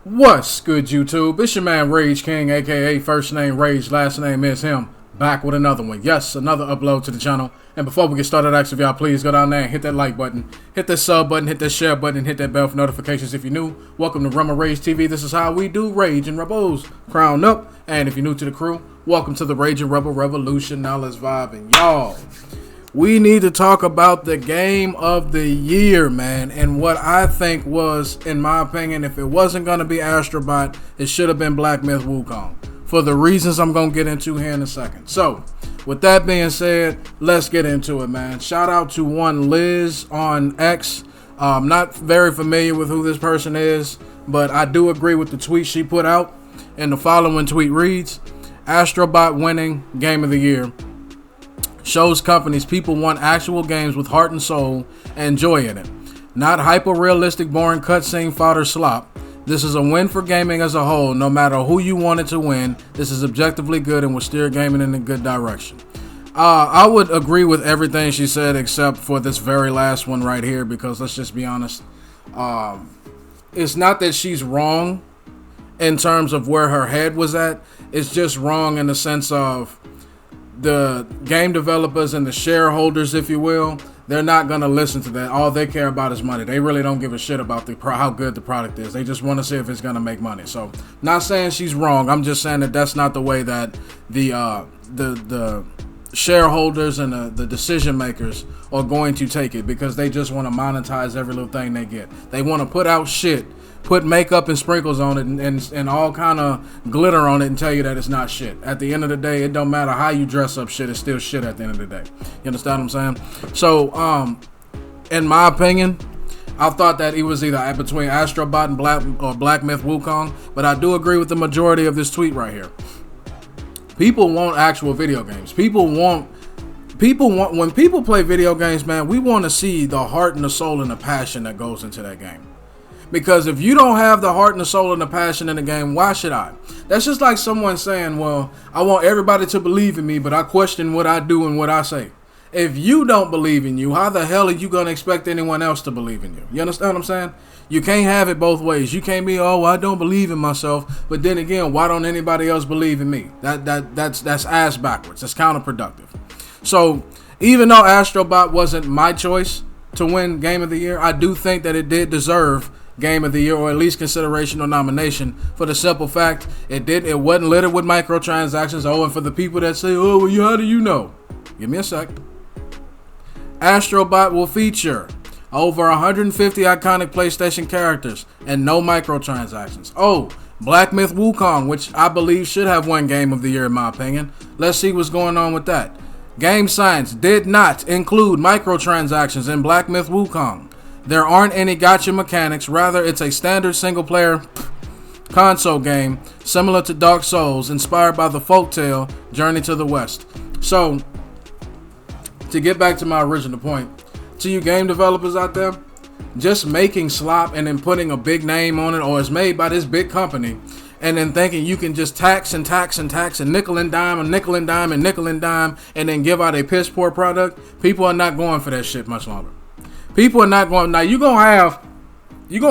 What's good, YouTube? It's your man Rage King, aka first name Rage, last name is him. Back with another one. Yes, another upload to the channel. And before we get started, I ask if y'all please go down there and hit that like button, hit that sub button, hit that share button, and hit that bell for notifications if you're new. Welcome to Rummer Rage TV. This is how we do Rage and Rebels. Crown up. And if you're new to the crew, welcome to the Rage and Rebel Revolution. Now let's vibe. And y'all, we need to talk about the game of the year, man, and what I think was, in my opinion, if it wasn't going to be Astrobot, it should have been Black Myth Wukong, for the reasons I'm going to get into here in a second. So, with that being said, let's get into it, man. Shout out to one Liz on X. Not very familiar with who this person is, but I do agree with the tweet she put out, and the following tweet reads, Astrobot winning Game of the Year shows companies people want actual games with heart and soul and joy in it, not hyper-realistic, boring cutscene fodder slop. This is a win for gaming as a whole. No matter who you want it to win, this is objectively good and will steer gaming in a good direction. I would agree with everything she said except for this very last one right here, because let's just be honest, it's not that she's wrong in terms of where her head was at. It's just wrong in the sense of the game developers and the shareholders, if you will, they're not going to listen to that. All they care about is money. They really don't give a shit about how good the product is. They just want to see if it's going to make money. So, not saying she's wrong. I'm just saying that that's not the way that the shareholders and the decision makers are going to take it, because they just want to monetize every little thing they get. They want to put out shit, put makeup and sprinkles on it and all kind of glitter on it and tell you that it's not shit. At the end of the day, it don't matter how you dress up shit, it's still shit at the end of the day. You understand what I'm saying? So, in my opinion, I thought that it was either between Astrobot and Black Myth Wukong, but I do agree with the majority of this tweet right here. People want actual video games. People want, when people play video games, man, we want to see the heart and the soul and the passion that goes into that game. Because if you don't have the heart and the soul and the passion in the game, why should I? That's just like someone saying, well, I want everybody to believe in me, but I question what I do and what I say. If you don't believe in you, how the hell are you going to expect anyone else to believe in you? You understand what I'm saying? You can't have it both ways. You can't be, oh, I don't believe in myself, but then again, why don't anybody else believe in me? That's ass backwards. That's counterproductive. So even though Astrobot wasn't my choice to win Game of the Year, I do think that it did deserve Game of the Year, or at least consideration or nomination, for the simple fact it wasn't littered with microtransactions. Oh, and for the people that say, oh, well, how do you know? Give me a sec. Astrobot will feature over 150 iconic PlayStation characters and no microtransactions. Oh, Black Myth Wukong, which I believe should have won Game of the Year in my opinion. Let's see what's going on with that. Game science did not include microtransactions in Black Myth Wukong. There aren't any gacha mechanics. Rather, it's a standard single-player console game similar to Dark Souls, inspired by the folktale Journey to the West. So, to get back to my original point, to you game developers out there, just making slop and then putting a big name on it, or it's made by this big company, and then thinking you can just tax and tax and tax and nickel and dime and nickel and dime and nickel and dime and then give out a piss poor product, people are not going for that shit much longer. People are not going. Now you're gonna have your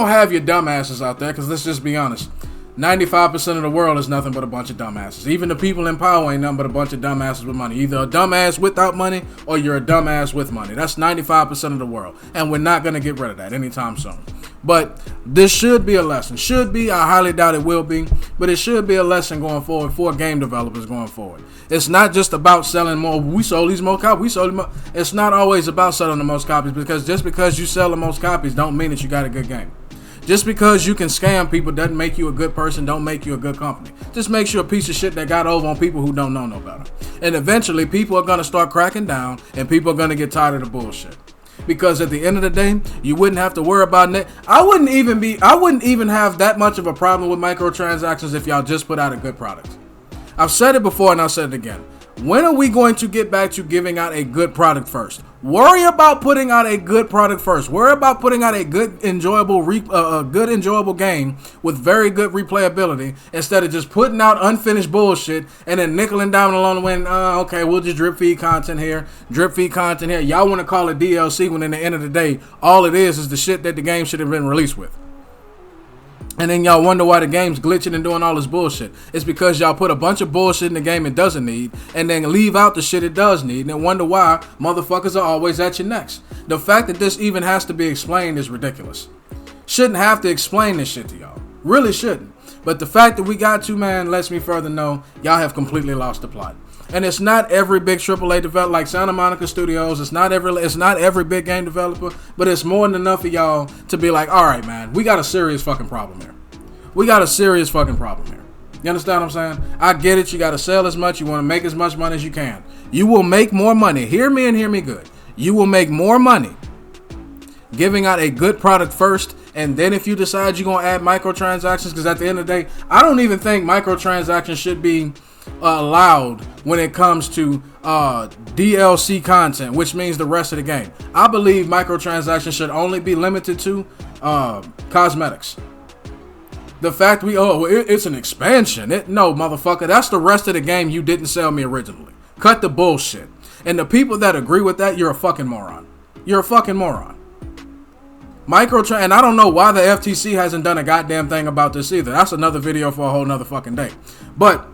dumbasses out there, because let's just be honest, 95% of the world is nothing but a bunch of dumbasses. Even the people in power ain't nothing but a bunch of dumbasses with money. Either a dumbass without money or you're a dumbass with money. That's 95% of the world, and we're not gonna get rid of that anytime soon. But this should be a lesson. Should be. I highly doubt it will be, but it should be a lesson going forward for game developers going forward. It's not just about selling more. We sold these more copies. We sold them more. It's not always about selling the most copies, because just because you sell the most copies don't mean that you got a good game. Just because you can scam people doesn't make you a good person, don't make you a good company. Just makes you a piece of shit that got over on people who don't know no better. And eventually people are going to start cracking down, and people are going to get tired of the bullshit. Because at the end of the day, you wouldn't have to worry about it. I wouldn't even have that much of a problem with microtransactions if y'all just put out a good product. I've said it before and I'll say it again. When are we going to get back to giving out a good product first? Worry about putting out a good product first. Worry about putting out a good, enjoyable game with very good replayability, instead of just putting out unfinished bullshit and then nickel and diming along the way. Okay, we'll just drip feed content here, drip feed content here. Y'all want to call it DLC when, in the end of the day, all it is the shit that the game should have been released with. And then y'all wonder why the game's glitching and doing all this bullshit. It's because y'all put a bunch of bullshit in the game it doesn't need and then leave out the shit it does need and then wonder why motherfuckers are always at your necks. The fact that this even has to be explained is ridiculous. Shouldn't have to explain this shit to y'all. Really shouldn't. But the fact that we got to, man, lets me further know y'all have completely lost the plot. And it's not every big AAA developer like Santa Monica Studios. It's not every big game developer, but it's more than enough of y'all to be like, all right, man, we got a serious fucking problem here. We got a serious fucking problem here. You understand what I'm saying? I get it. You got to sell as much. You want to make as much money as you can. You will make more money. Hear me and hear me good. You will make more money giving out a good product first, and then if you decide you're going to add microtransactions, because at the end of the day, I don't even think microtransactions should be allowed when it comes to DLC content, which means the rest of the game. I believe microtransactions should only be limited to cosmetics. The fact it's an expansion. No, motherfucker, that's the rest of the game you didn't sell me originally. Cut the bullshit. And the people that agree with that, you're a fucking moron. You're a fucking moron. And I don't know why the FTC hasn't done a goddamn thing about this either. That's another video for a whole nother fucking day. But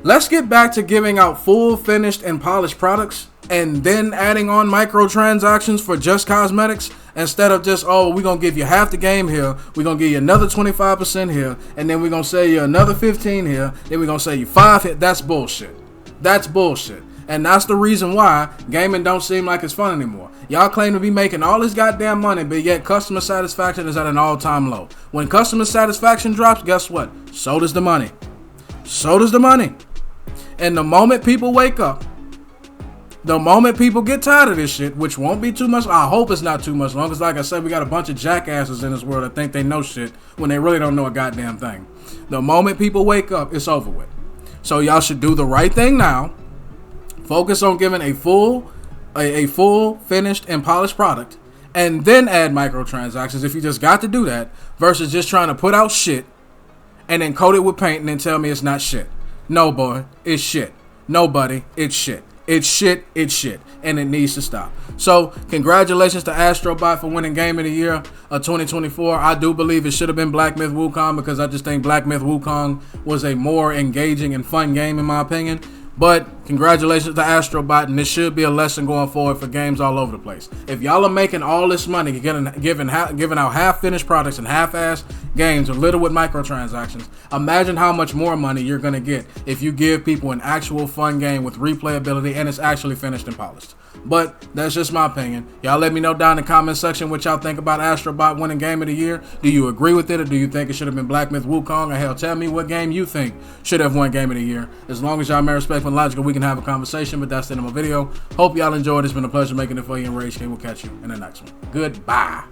let's get back to giving out full, finished, and polished products and then adding on microtransactions for just cosmetics instead of just, we're going to give you half the game here, we're going to give you another 25% here, and then we're going to sell you another 15 here, then we're going to sell you 5 here. That's bullshit. That's bullshit. And that's the reason why gaming don't seem like it's fun anymore. Y'all claim to be making all this goddamn money, but yet customer satisfaction is at an all-time low. When customer satisfaction drops, guess what? So does the money. So does the money. And the moment people wake up, the moment people get tired of this shit, which won't be too much, I hope it's not too much long, because like I said, we got a bunch of jackasses in this world that think they know shit when they really don't know a goddamn thing. The moment people wake up, it's over with. So y'all should do the right thing now. Focus on giving a full, finished, and polished product, and then add microtransactions if you just got to do that, versus just trying to put out shit and then coat it with paint and then tell me it's not shit. No, boy, it's shit. Nobody, it's shit. It's shit, and it needs to stop. So, congratulations to Astrobot for winning Game of the Year of 2024. I do believe it should have been Black Myth Wukong, because I just think Black Myth Wukong was a more engaging and fun game in my opinion. But congratulations to Astrobot, and this should be a lesson going forward for games all over the place. If y'all are making all this money, giving out half-finished products and half-ass games littered with microtransactions, imagine how much more money you're going to get if you give people an actual fun game with replayability and it's actually finished and polished. But that's just my opinion. Y'all let me know down in the comment section what y'all think about Astrobot winning Game of the Year. Do you agree with it, or do you think it should have been Black Myth Wukong? Or hell, tell me what game you think should have won Game of the Year. As long as y'all may respect and logical, we can have a conversation. But that's the end of my video. Hope y'all enjoyed. It's been a pleasure making it for you, and Rage King will catch you in the next one. Goodbye.